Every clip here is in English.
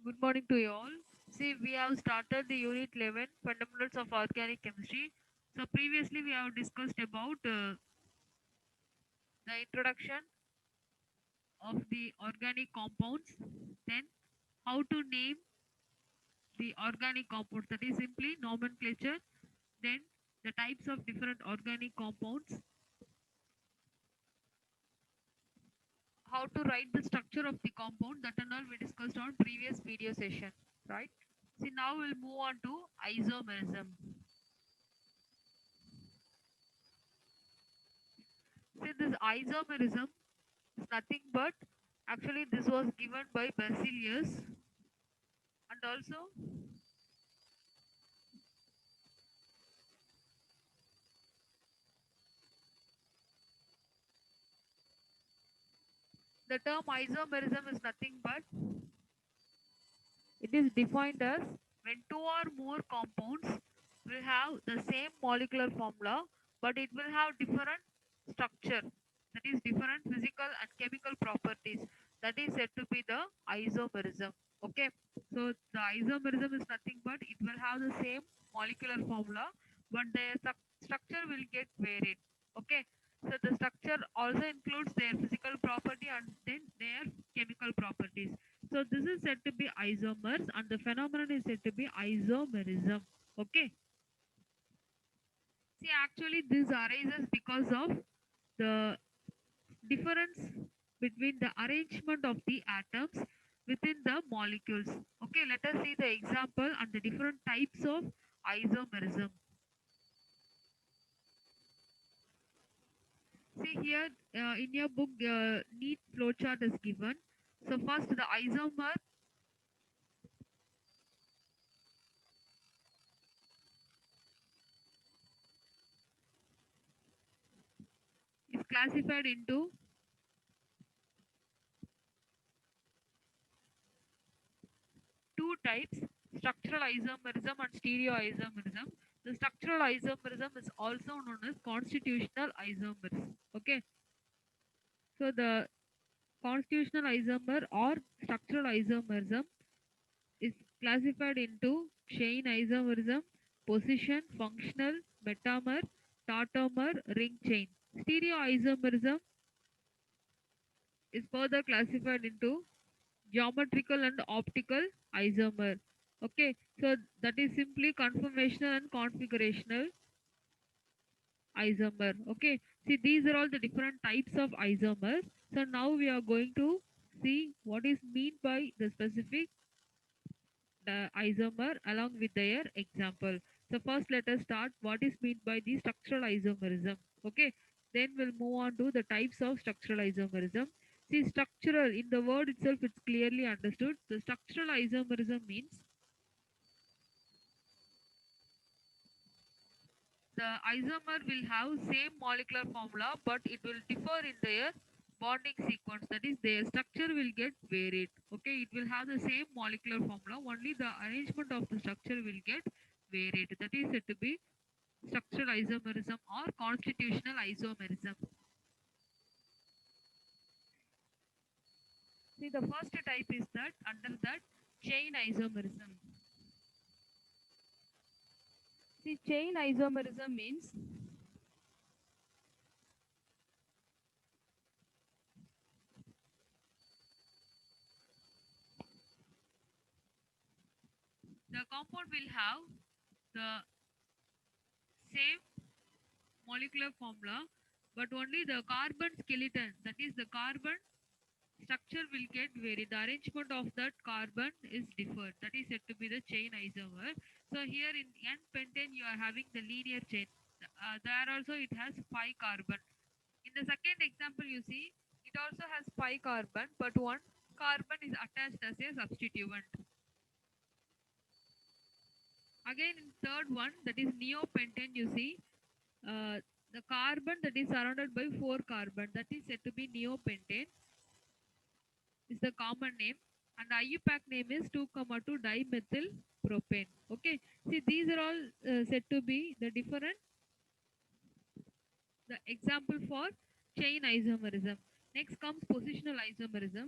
Good morning to you all. See, we have started the unit 11 fundamentals of organic chemistry. So, previously we have discussed about the introduction of the organic compounds, then how to name the organic compounds, that is simply nomenclature, then the types of different organic compounds, how to write the structure of the compound, that and all we discussed on previous video session, right? See, now we'll move on to isomerism. See, this isomerism is nothing but actually this was given by Berzelius, and also the term isomerism is nothing but it is defined as when two or more compounds will have the same molecular formula but it will have different structure, that is different physical and chemical properties, that is said to be the isomerism. Okay, so the isomerism is nothing but it will have the same molecular formula but their structure will get varied. Okay, so the structure also includes their physical property and then their chemical properties. So this is said to be isomers and the phenomenon is said to be isomerism. Okay. See, actually this arises because of the difference between the arrangement of the atoms within the molecules. Okay, let us see the example and the different types of isomerism. See here in your book, neat flowchart is given. So first the isomer is classified into two types, structural isomerism and stereoisomerism. The structural isomerism is also known as constitutional isomers. Okay, so the constitutional isomer or structural isomerism is classified into chain isomerism, position, functional, metamer, tautomer, ring chain. Stereoisomerism is further classified into geometrical and optical isomer. Okay, so that is simply conformational and configurational isomer. Okay, see these are all the different types of isomers. So now we are going to see what is meant by the specific isomer along with their example. So first let us start what is meant by the structural isomerism. Okay, then we'll move on to the types of structural isomerism. See, structural in the word itself it's clearly understood. The structural isomerism means the isomer will have same molecular formula but it will differ in their bonding sequence, that is their structure will get varied. Okay, it will have the same molecular formula, only the arrangement of the structure will get varied, that is said to be structural isomerism or constitutional isomerism. See, the first type is that under that chain isomerism. See, chain isomerism means the compound will have the same molecular formula, but only the carbon skeleton, that is the carbon structure will get varied. The arrangement of that carbon is differed. That is said to be the chain isomer. So here in N-pentane you are having the linear chain. There also it has 5 carbon. In the second example you see it also has 5 carbon but one carbon is attached as a substituent. Again in third one, that is neopentane, you see the carbon that is surrounded by 4 carbon, that is said to be neopentane, is the common name, and IUPAC name is 2,2 dimethyl propane. Okay, see these are all said to be the different the example for chain isomerism. Next comes positional isomerism.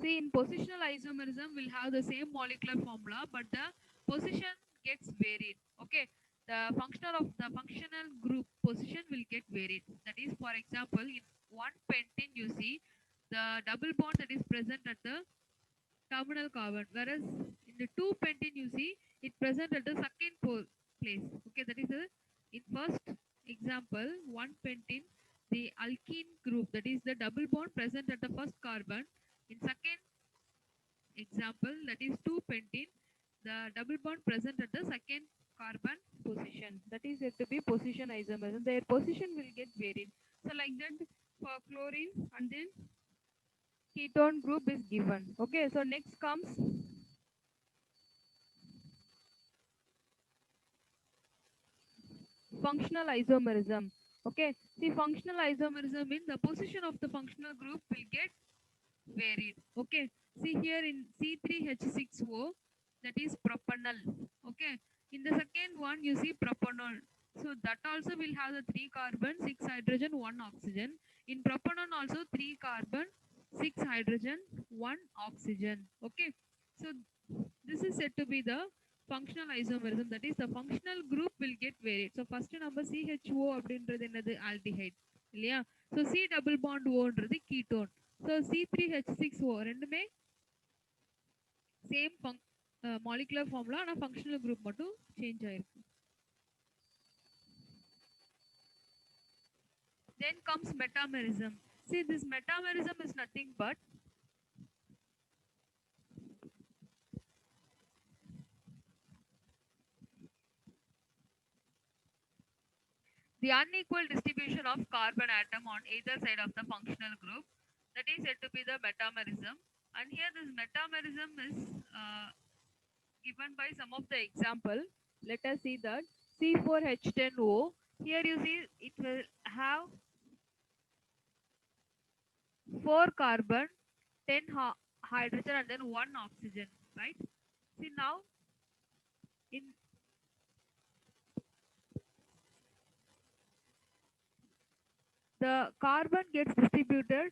See, in positional isomerism, we'll have the same molecular formula, but the position gets varied. Okay, the functional group position will get varied. That is, for example, in one pentene, you see the double bond that is present at the terminal carbon, whereas in the two pentene, you see it present at the second place. Okay, that is the in first example, one pentene, the alkene group, that is the double bond present at the first carbon. In second example, that is 2-pentene, the double bond present at the second carbon position. That is said to be position isomerism. Their position will get varied. So like that for chlorine, and then ketone group is given. Okay, so next comes functional isomerism. Okay, see, functional isomerism means the position of the functional group will get varied. Okay, see here in C3H6O, that is propanol. Okay, in the second one you see propanol. So that also will have the 3 carbon, 6 hydrogen, 1 oxygen. In propanol also 3 carbon, 6 hydrogen, 1 oxygen. Okay, so this is said to be the functional isomerism. That is, the functional group will get varied. So first number CHO அப்படின்றது என்னது aldehyde இல்லையா? So C double bond Oன்றது ketone. So C3H6O ரெண்டுமே same molecular formula, ஆனா functional group மட்டும் change ஆயிருக்கு. Then comes metamerism. See, this metamerism is nothing but the unequal distribution of carbon atom on either side of the functional group. That is said to be the metamerism. And here this metamerism is given by some of the example. Let us see that C4H10O. Here you see it will have 4 carbon, 10 hydrogen, and then 1 oxygen, right? See now in the carbon gets distributed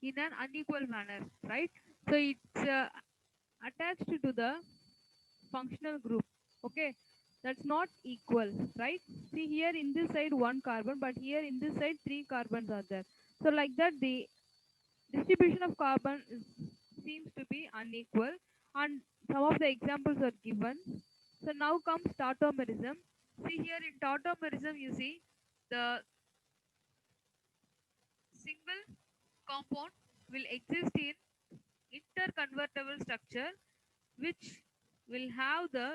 in an unequal manner, right? So it's attached to the functional group. Okay, that's not equal, right? See here in this side 1 carbon, but here in this side 3 carbons are there. So like that the distribution of carbon seems to be unequal, and some of the examples are given. So now comes tautomerism. See here in tautomerism you see the single compound will exist in interconvertible structure, which will have the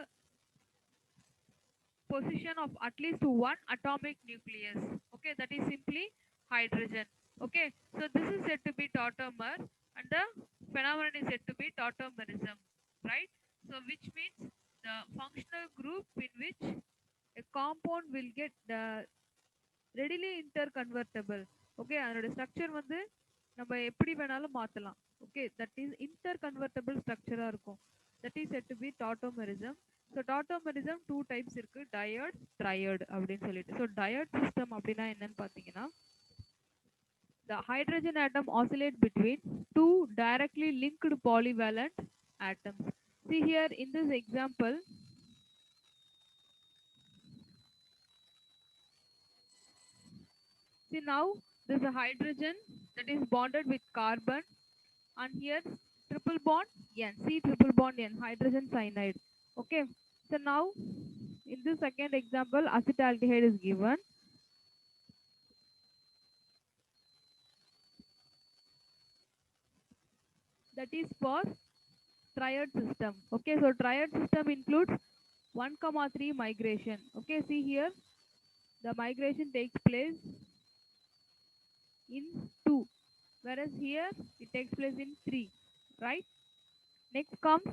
position of at least one atomic nucleus. Okay, that is simply hydrogen. Okay, so this is said to be tautomer, and the phenomenon is said to be tautomerism, right? So which means the functional group in which a compound will get readily interconvertible. Okay, அதனோட structure வந்து நம்ம எப்படி வேணாலும் மாத்தலாம். Okay, that is interconvertible structure இருக்கும். That is said to be tautomerism. So tautomerism two types இருக்கு, diode, triode அப்படின்னு சொல்லிட்டு. So diode system அப்படின்னா என்னன்னு பார்த்தீங்கன்னா, the hydrogen atom oscillate between two directly linked polyvalent atoms. See here in this example, see now there is a hydrogen that is bonded with carbon, and here triple bond N, C triple bond N, hydrogen cyanide. Okay, so now in this second example acetaldehyde is given. That is for triode system. Okay, so triode system includes 1 comma 3 migration. Okay, see here the migration takes place in 2, whereas here it takes place in 3, right? Next comes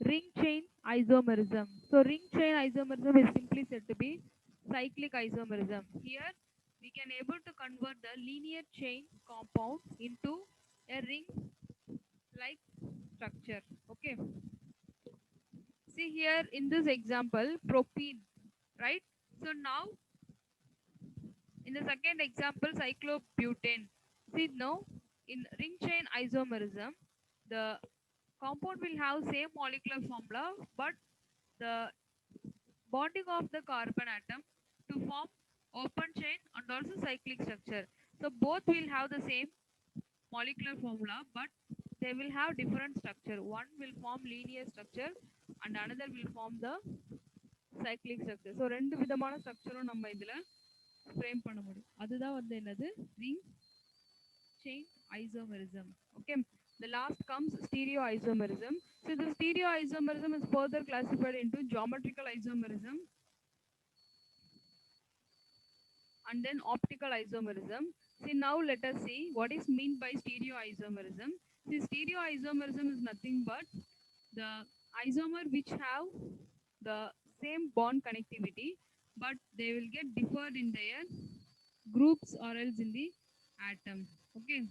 ring chain isomerism. So ring chain isomerism is simply said to be cyclic isomerism. Here we can able to convert the linear chain compound into a ring like structure. Okay, see here in this example propene, right? So now in the second example cyclobutane, see now in ring chain isomerism the compound will have same molecular formula, but the bonding of the carbon atom to form open chain and also cyclic structure. So both will have the same molecular formula, but they will have different structure. One will form linear structure and another will form the cyclic structure. So ரெண்டு விதமான ஸ்ட்ரக்சரும் நம்ம இதுல frame பண்ண முடியும். அதுதான் வந்து என்னது ring chain isomerism. Okay, the last comes stereoisomerism. So the stereoisomerism is further classified into geometrical isomerism and then optical isomerism. See, now let us see what is meant by stereoisomerism. See, stereoisomerism is nothing but the isomer which have the same bond connectivity, but they will get differed in their groups or else in the atom. Okay,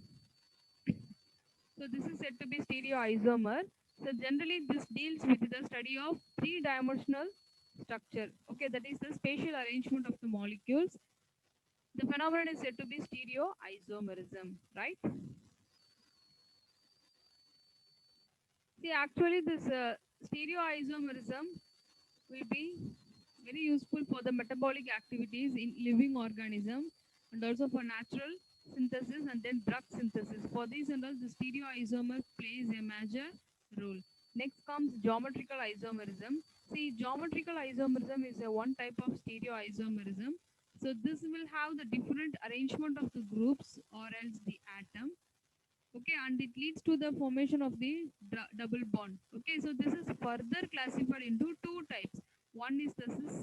so this is said to be stereoisomer. So generally this deals with the study of three-dimensional structure. Okay, that is the spatial arrangement of the molecules. The phenomenon is said to be stereoisomerism, right? See, actually this stereoisomerism will be very useful for the metabolic activities in living organism and also for natural synthesis and then drug synthesis. For these and all, the stereoisomer plays a major role. Next comes geometrical isomerism. See, geometrical isomerism is a one type of stereoisomerism. So this will have the different arrangement of the groups or else the atom. Okay, and it leads to the formation of the double bond. Okay, so this is further classified into two types. One is the cis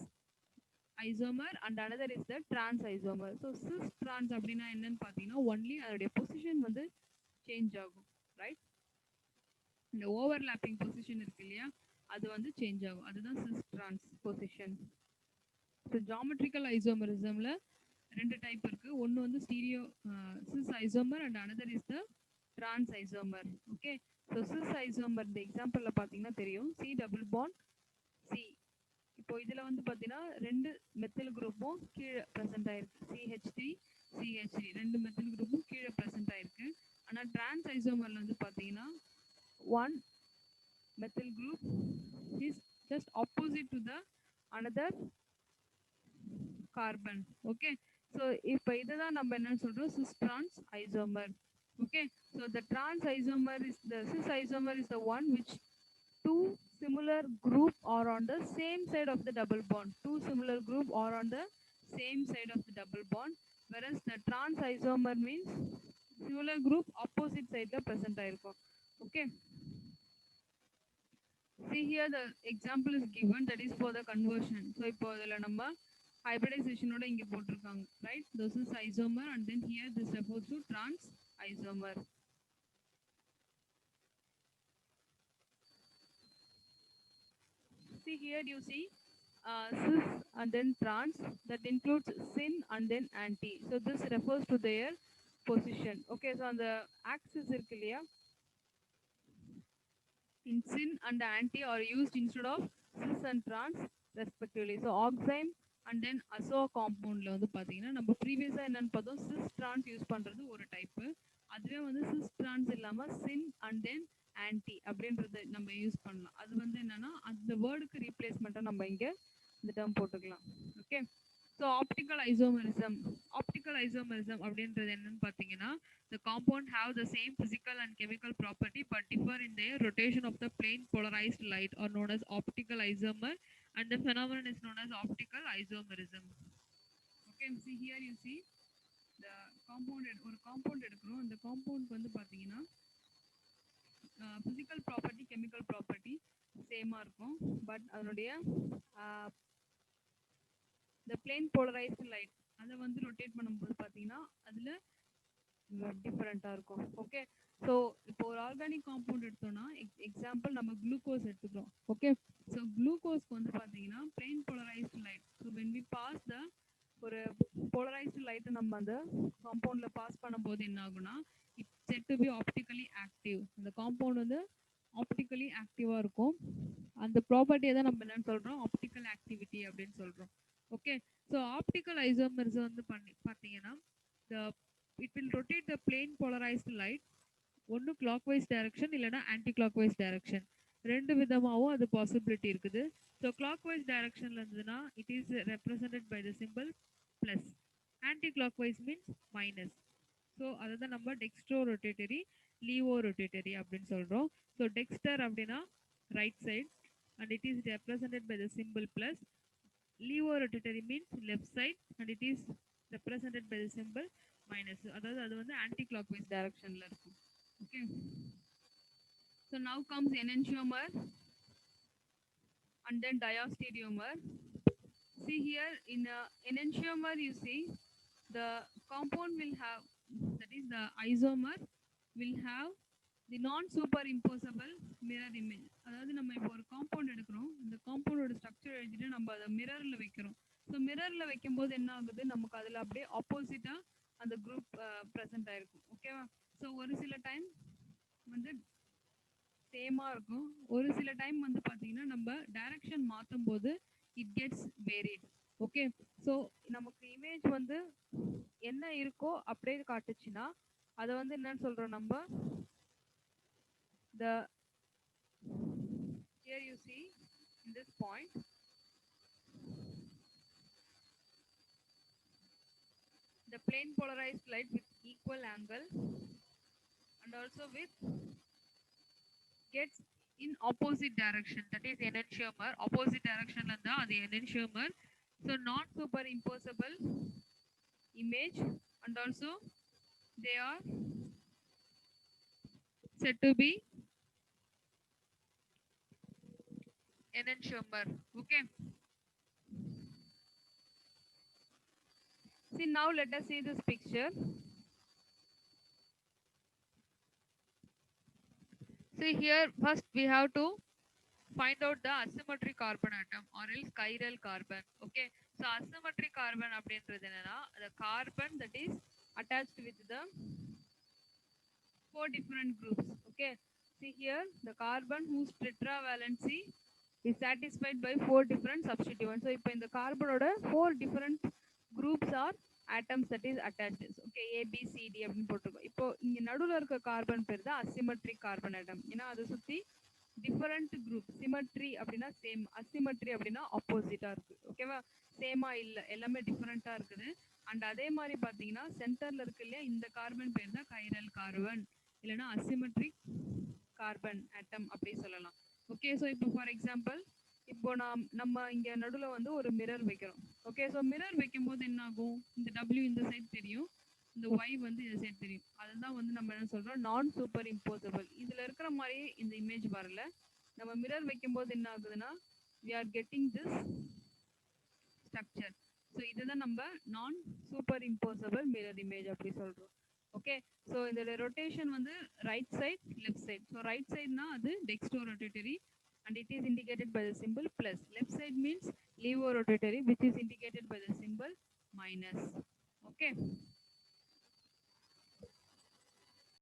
isomer and another is the trans isomer. So cis trans அப்படின்னா என்னன்னு பார்த்தீங்கன்னா only அதோடைய position வந்து change ஆகும், right? இந்த overlapping position இருக்கு இல்லையா, அது வந்து சேஞ்ச் ஆகும். அதுதான் cis trans position. So geometrical ஐசோமரிசம்ல ரெண்டு டைப் இருக்கு. ஒன்று வந்து stereo cis isomer and another is the trans isomer. Okay, so cis isomer இந்த எக்ஸாம்பிள்ல பார்த்தீங்கன்னா தெரியும், சி டபுள் பாண்ட் சி. இப்போ இதுல வந்து பார்த்தீங்கன்னா ரெண்டு மெத்தில் குரூப்பும் கீழே ப்ரெசென்ட் ஆயிருக்கு, CH3 CH3 ரெண்டு மெத்தில் குரூப்பும் கீழே ப்ரெசென்ட் ஆயிருக்கு. ஆனால் டிரான்ஸ் ஐசோமர்ல வந்து பார்த்தீங்கன்னா one methyl group is just opposite to the another carbon. Okay, so இப்போ இதுதான் நம்ம என்னன்னு சொல்றோம், cis trans isomer. Okay, so the trans isomer is the cis isomer is the one which two similar group are on the same side of the double bond. Two similar group are on the same side of the double bond, whereas the trans isomer means similar group opposite side la present ஆயிருக்கும். Okay, see here the example is given, that is for the conversion. So இப்போ இதுல நம்ம hybridization ஓட இங்க போட்டிருக்காங்க, right? This is isomer and then here this refers to trans isomer. See here you see cis and then trans, that includes syn and then anti. So this refers to their position. Okay, so on the axis இருக்கு இல்லையா, in syn and anti are used instead of cis and trans respectively. So oxime and then azo compoundல வந்து பாத்தீங்கன்னா நம்ம ப்ரீவியஸா என்னன்னு பார்த்தோம், cis trans use பண்றது ஒரு type. அதுவே வந்து cis trans இல்லாம syn and then anti அப்படின்றத நம்ம யூஸ் பண்ணலாம். அது வந்து என்னன்னா அந்த வேர்டுக்கு ரீப்ளேஸ்மெண்ட்டா நம்ம இங்க இந்த டேர்ம் போட்டுக்கலாம். Okay, so optical isomerism. Optical isomerism அப்படின்றது என்னன்னு பார்த்தீங்கன்னா, the compound have the same physical and chemical property but differ in their rotation of the plane polarized light are known as optical isomer, and the phenomenon is known as optical isomerism. Okay, see here you see the compound, ஒரு compound எடுக்கிறோம், அந்த compound வந்து பார்த்தீங்கன்னா physical property chemical property சேமா இருக்கும், but அதனுடைய the plane polarized light அதை வந்து ரொட்டேட் பண்ணும்போது பார்த்தீங்கன்னா அதில் டிஃப்ரெண்ட்டாக இருக்கும். ஓகே, ஸோ இப்போ ஒரு ஆர்கானிக் காம்பவுண்ட் எடுத்தோம்னா எக்ஸாம்பிள் நம்ம குளுக்கோஸ் எடுத்துக்கிறோம். ஓகே, ஸோ குளுக்கோஸ்க்கு வந்து பார்த்தீங்கன்னா plane polarised light. So when we pass the ஒரு போலரைஸ்டு லைட்டை நம்ம அந்த காம்பவுண்டில் பாஸ் பண்ணும்போது என்ன ஆகுனா, it's said to be optically active. அந்த காம்பவுண்ட் வந்து ஆப்டிக்கலி ஆக்டிவாக இருக்கும். அந்த ப்ராப்பர்ட்டியை தான் நம்ம என்னன்னு சொல்கிறோம், ஆப்டிக்கல் ஆக்டிவிட்டி அப்படின்னு சொல்கிறோம். ஓகே, ஸோ ஆப்டிக்கல் ஐசோமர்ஸ் வந்து பார்த்தீங்கன்னா it will rotate the plane polarized light ஒன்று clockwise direction இல்லைன்னா anti clockwise direction ரெண்டு விதமாகவும் அது பாசிபிலிட்டி இருக்குது. ஸோ clockwise directionல இருந்ததுன்னா it is represented by the symbol plus. anti clockwise means minus. So அதை தான் நம்ம டெக்ஸ்ட்ரோ ரொட்டேட்டரி லீவோ ரொட்டேட்டரி அப்படின்னு சொல்கிறோம். ஸோ டெக்ஸ்டர் அப்படின்னா right side and it is represented by the symbol plus. Levo rotatory means left side and it is represented by the symbol minus. அதாவது அது வந்து anti clockwise directionல இருக்கும். Okay. So now comes enantiomer and then diastereomer. See here in enantiomer you see the compound will have, that is the isomer will have the non superimposable mirror image. அதாவது நம்ம இப்போ ஒரு compound எடுக்கிறோம், இந்த காம்பவுண்டோட structure எழுதிட்டு நம்ம அதை மிரர்ல வைக்கிறோம். ஸோ மிரர்ல வைக்கும்போது என்ன ஆகுது, நமக்கு அதில் அப்படியே ஆப்போசிட்டா அந்த குரூப் ப்ரெசென்ட் ஆயிருக்கும். ஓகேவா? ஸோ ஒரு சில டைம் வந்து சேமா இருக்கும், ஒரு சில டைம் வந்து பார்த்தீங்கன்னா நம்ம டைரக்ஷன் மாற்றும் போது it gets varied. Okay, so நமக்கு இமேஜ் வந்து என்ன இருக்கோ அப்படியே காட்டுச்சுன்னா அதை வந்து என்னன்னு சொல்றோம் நம்ம, the here you see in this point the plane polarized light with equal angle and also with gets in opposite direction, that is enantiomer. Opposite direction landa adu enantiomer. So not superimposable image and also they are said to be enantiomer. Okay, see now let us see this picture. See here first we have to find out the asymmetric carbon atom or else chiral carbon. Okay, so asymmetric carbon அப்படின்றது என்னன்னா the carbon that is attached with the four different groups. Okay, see here the carbon whose tetravalency is satisfied by four different substituents. So இப்போ இந்த கார்பனோட four different groups are atoms that is attached. Okay, A B C D அப்படின்னு போட்டுருக்கோம். இப்போ இங்க நடுவுல இருக்க carbon பேர் தான் asymmetric carbon atom. ஏன்னா அதை சுத்தி டிஃபரண்ட் குரூப். சிமெட்ரி அப்படின்னா சேம், அசிமெட்ரி அப்படின்னா ஆப்போசிட்டா இருக்கு. ஓகேவா? சேமா இல்லை, எல்லாமே டிஃபரெண்டா இருக்குது. அண்ட் அதே மாதிரி பார்த்தீங்கன்னா சென்டர்ல இருக்கு இல்லையா, இந்த கார்பன் பேர் தான் கைரல் கார்பன் இல்லைன்னா அசிமெட்ரிக் கார்பன் ஆட்டம் அப்படி சொல்லலாம். ஓகே, ஸோ இப்போ ஃபார் எக்ஸாம்பிள் இப்போ நம்ம இங்க நடுவில் வந்து ஒரு மிரர் வைக்கிறோம். ஓகே, ஸோ மிரர் வைக்கும் போது என்ன ஆகும், இந்த டபிள்யூ இந்த சைட் தெரியும், இந்த ஒய் வந்து இந்த சைட் தெரியும். அதுதான் வந்து நம்ம என்ன சொல்றோம், நான் சூப்பர் இம்போசபிள். இதுல இருக்கிற மாதிரி இந்த இமேஜ் வரல. நம்ம மிரர் வைக்கும் போது என்ன ஆகுதுன்னா we are getting this structure. So இதுதான் நம்ம non superimposable mirror image அப்படி சொல்றோம். ஓகே, ஸோ இதோட ரொட்டேஷன் வந்து right side left side. So right சைட்னா அது dextro rotatory and it is indicated by the symbol plus. Left side means levo rotatory which is indicated by the symbol minus. Okay.